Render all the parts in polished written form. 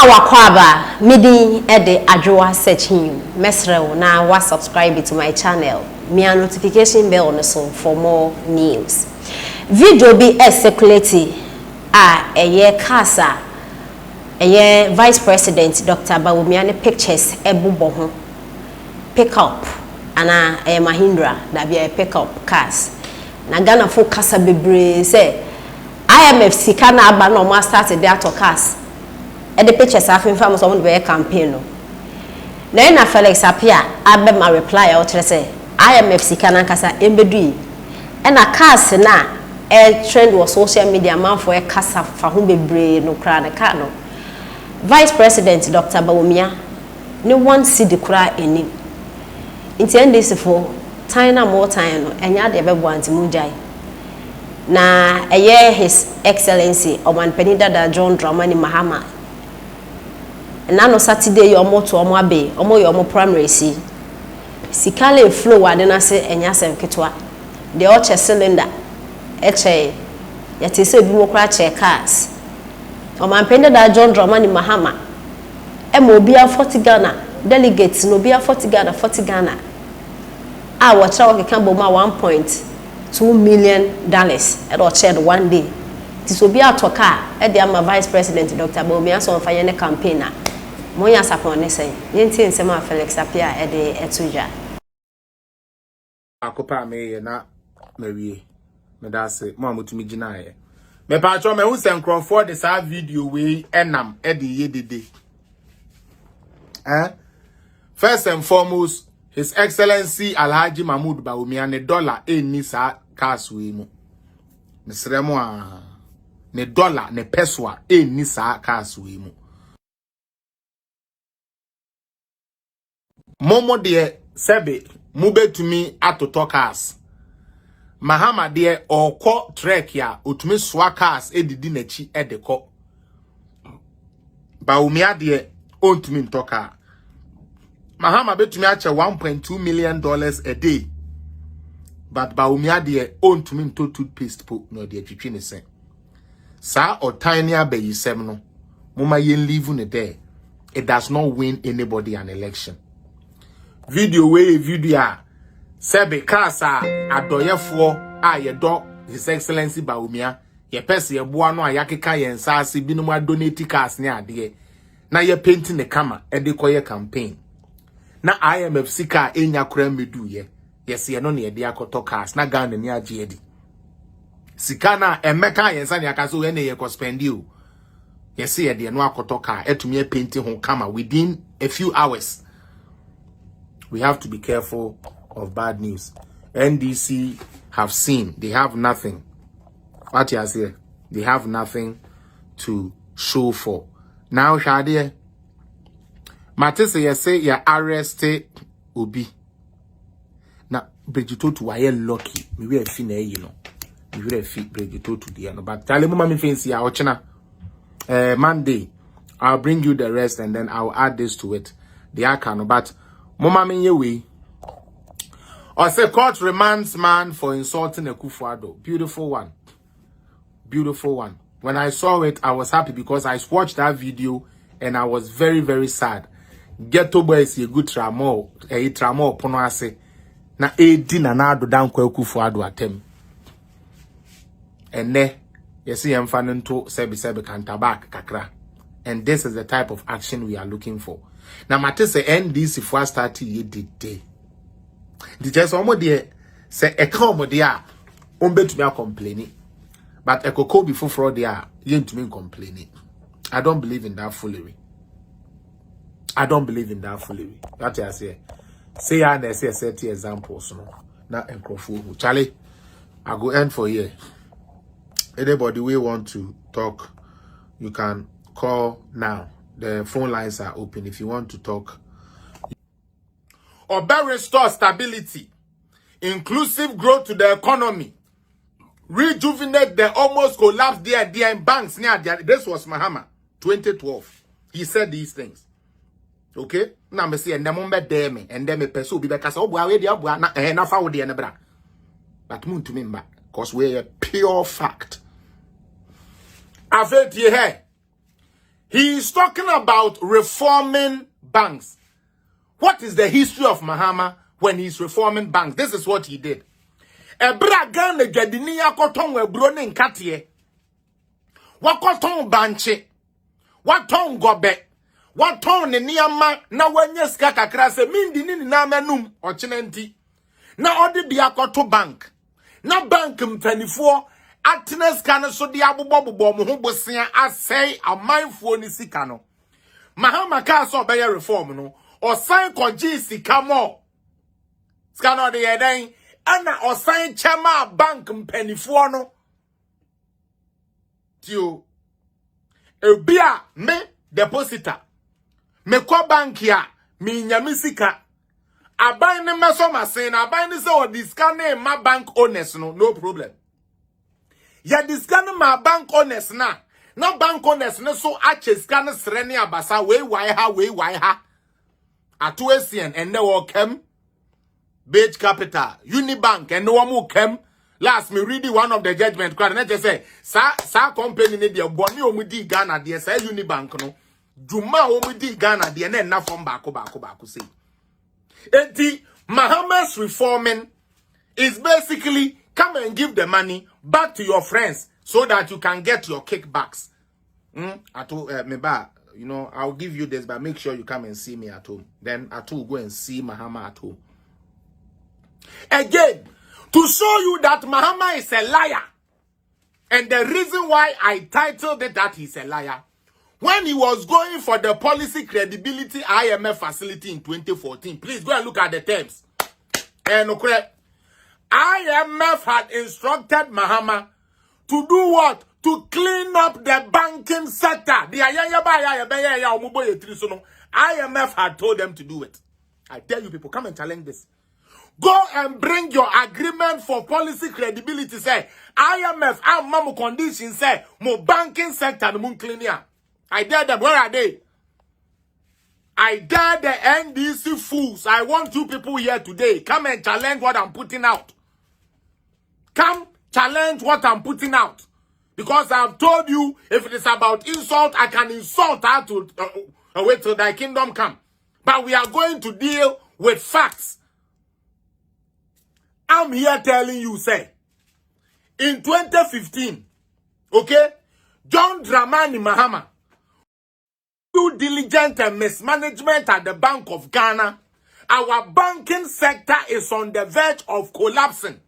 wakwaba midi ede adwoa searching mesrew na wa subscribe to my channel me a notification bell on so for more news video be circulate eye kasa eye vice president Dr. Bawumia ne pictures ebubo ho pick up ana Mahindra da be pick up cars na Ghana fo kasa bebre say IMF sika na aba no ma start the auto cars the pictures have been famous on the campaign. No, na Felix appear, I my reply out to say, IMF Sikana Kasa Embedui. And a cast na a trend was social media man for a casa for whom be brave no crown a cano. Vice President Dr. Bawumia, no one see the cry in him. In the NDC for time more time, and yet ever want to mujai. Na a year His Excellency Oman Penida John Dramani Mahama. And now Saturday your motor omo abe omo your primary si sikale flow wadena se enya sem ketwa the oche cylinder eche yete se bi mo kra che cars o man pende da John Dramani Mahama e mo bia 40 Ghana delegates no bia 40 Ghana a wo tra wo keka bo ma 1.2 million dollars e do che one day tiso bia toka e de ama vice president Dr. Bawumia so fa yene campaign na Moya sapone say yenti nsema Felix apia e de etuja akopa me na mawie me da se mo amotumi gina ye me pa cho me hu se nkrofo de sa video we enam e de ye dede first and foremost His Excellency Alhaji Mahmoud Bawumia ne dollar eni sa cars we mu mesremo a ne dollar ne peso a eni sa cars we mu Momo de sebe mubetumi atoto cars Mahama de oko trek ya otumi swa cars edidi nachi edeko Bawumia de ontumi ntoka Mahama betumi ache 1.2 million dollars a day but Bawumia de ontumi nto toothpaste po no de twitwi ne sen sa otani abayisem no moma yen leave ne there it does not win anybody an election video we video sebe kasa adoyefo yedo His Excellency Bawumia ye pese ye boa no ayakeka ye nsase binum adonate cars ne ade na ye paint ne kama e de koye campaign na IMF sika enya kura medu ye yes ye no ne de akoto cars na Ghana ni age edi sika na emeka ye nsa ne akaso ye ne ye ko spend you yes ye de no akoto car etumi paint ho kama within a few hours. We have to be careful of bad news. NDC have seen they have nothing. What you say? They have nothing to show for. Now, Shadi, Matisse, you say you arrested Obi. Now, Brigito to why lucky. We will finish, you know. We will fit Brigito to the end. But tell me, Mammy Fancy, our channel. Monday, I'll bring you the rest and then I'll add this to it. The account, but. Mama Minyewe. Or say court remands man for insulting a Kufuado. Beautiful one. Beautiful one. When I saw it, I was happy because I watched that video and I was very, very sad. Ghetto boy is a good tramo. A tramo pono ase. Na na do down kwa Kufuado atem. And ne, you see I'm fanning to sebi kantabak kakra. And this is the type of action we are looking for. Now, Matisse NDC first started ye did day. The just almost there say a come there, to me complaining. But a cocoa before fraud there, you to me complaining. I don't believe in that foolery. I don't believe in that foolery. That's what I say. Say I say 30 examples. No, not encofu. Charlie, I go end for here. Anybody we want to talk, you can call now. The phone lines are open if you want to talk. Or better restore stability, inclusive growth to the economy, rejuvenate the almost collapsed there in banks near there. This was Mahama, 2012. He said these things. Okay? Now me say and them there me and them me pursue because oh boy we na fa wo de na bra. But moon to me back because we a pure fact. Afet ye here. He is talking about reforming banks. What is the history of Mahama when he's reforming banks? This is what he did. Ebra Ghana gadini yakoton webro ne nkatie. Wakoton banche. Waton gobe. Waton ne niyama na wanye sika kakra se mindi ni na menum ochenenti. Na odi bi akoto bank. Na bank mpanifo atena sika no so de abobobobom ho bosia asai amanfo ni sika no. Mahama ka so obeye reform no. Osan koji sika mo. Sika no de yeden ana osan chama bank mpanifo no. Tio ebia me depositor me ko bank ya me nyame sika aban ne meso masen aban ne se o discount ma bank owners no problem ya discount ma bank owners na bank owners ne so ache scan sre ne abasa we wai ha ato esien enne wo kem Beach Capital Unibank enne wo mu kem. Last me reading one of the judgment card and just say sa company ne de boni omudi Ghana de say Unibank no juma omudi Ghana de na from bako say enti Mahama's reforming is basically come and give the money back to your friends so that you can get your kickbacks. At me ba, you know, I'll give you this, but make sure you come and see me at home. Then at home go and see Mahama at home. Again, to show you that Mahama is a liar. And the reason why I titled it that he's a liar, when he was going for the policy credibility IMF facility in 2014, please go and look at the terms. And IMF had instructed Mahama to do what? To clean up the banking sector. The IMF had told them to do it. I tell you people, come and challenge this. Go and bring your agreement for policy credibility. Say, IMF, mamu conditions say, mo banking sector, no mun clean here. I dare them. Where are they? I dare the NDC fools. I want you people here today. Come and challenge what I'm putting out. Come challenge what I'm putting out. Because I've told you, if it is about insult, I can insult her to wait till thy kingdom come. But we are going to deal with facts. I'm here telling you, say, in 2015, okay, John Dramani Mahama, due diligence and mismanagement at the Bank of Ghana, our banking sector is on the verge of collapsing.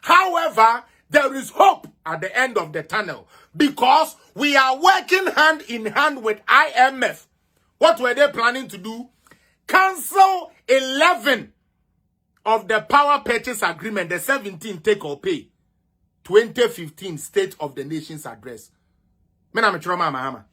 However, there is hope at the end of the tunnel because we are working hand in hand with IMF. What were they planning to do? Cancel 11 of the power purchase agreement, the 17 take or pay, 2015 State of the Nation's address. Mahama.